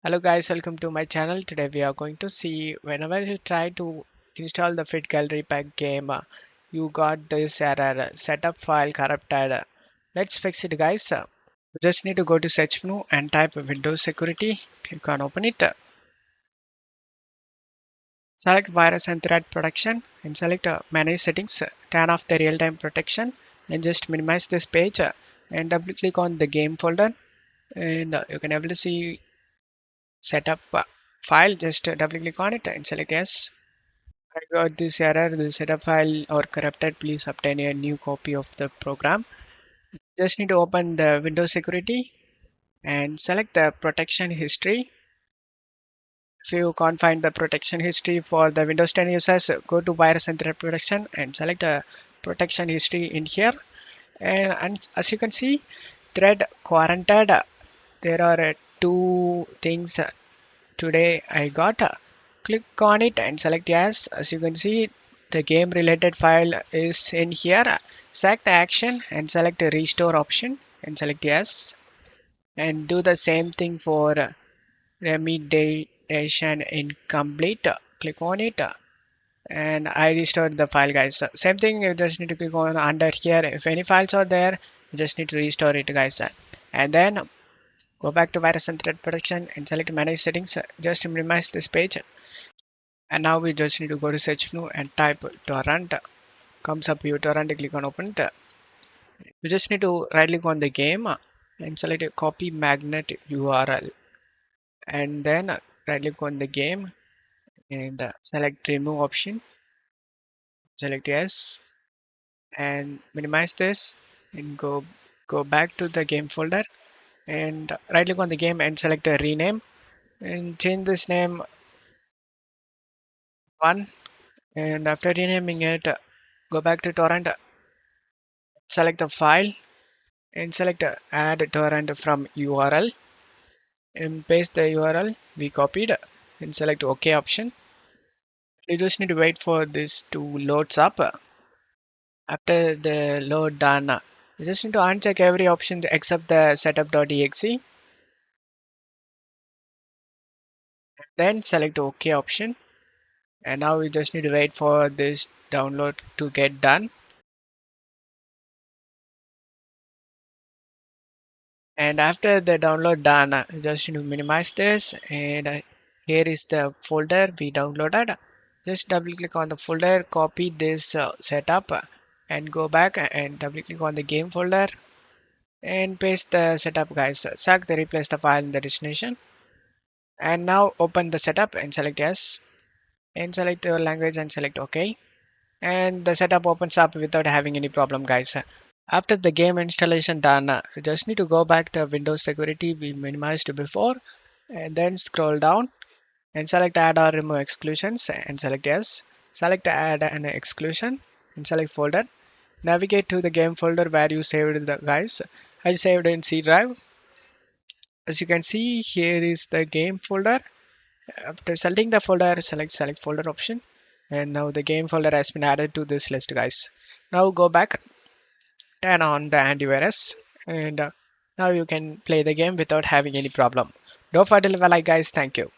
Hello guys, welcome to my channel. Today we are going to see whenever you try to install the FitGirl Repack game, you got this error, setup file corrupted. Let's fix it guys. You just need to go to search menu and type Windows Security. Click on open it. Select virus and threat protection and select manage settings. Turn off the real-time protection and just minimize this page and double click on the game folder and you can able to see setup file. Just double click on it and select yes. I got this error. The setup file or corrupted. Please obtain a new copy of the program. Just need to open the Windows Security and select the protection history. If you can't find the protection history for the Windows 10 users, go to Virus and Threat Protection and select the protection history in here. And as you can see, thread quarantined. There are two things today I got. Click on it and select yes. As you can see, the game related file is in here. Select the action and select the restore option and select yes. And do the same thing for remediation incomplete. Click on it and I restored the file guys. Same thing, you just need to click on under here. If any files are there, you just need to restore it guys. And then go back to virus and threat protection and select manage settings. Just minimize this page. And now we just need to go to search menu and type torrent. Comes up your torrent, click on open it. You just need to right click on the game and select a copy magnet URL. And then right click on the game and select remove option. Select yes and minimize this and go back to the game folder and right click on the game and select a rename and change this name one. And after renaming it, go back to torrent, select the file and select add torrent from URL and paste the URL we copied and select OK option. You just need to wait for this to loads up. After the load done, you just need to uncheck every option except the setup.exe. Then select OK option. And now we just need to wait for this download to get done. And after the download done, you just need to minimize this and here is the folder we downloaded. Just double click on the folder, copy this setup and go back and double click on the game folder and paste the setup guys. Select the replace the file in the destination and now open the setup and select yes and select your language and select OK and the setup opens up without having any problem guys. After the game installation done, you just need to go back to Windows Security we minimized before and then scroll down and select add or remove exclusions and select yes. Select add an exclusion and select folder. Navigate to the game folder where you saved the guys. I saved in C drive. As you can see, here is the game folder. After selecting the folder, select folder option. And now the game folder has been added to this list guys. Now go back, turn on the antivirus and now you can play the game without having any problem. Don't forget to leave a like guys. Thank you.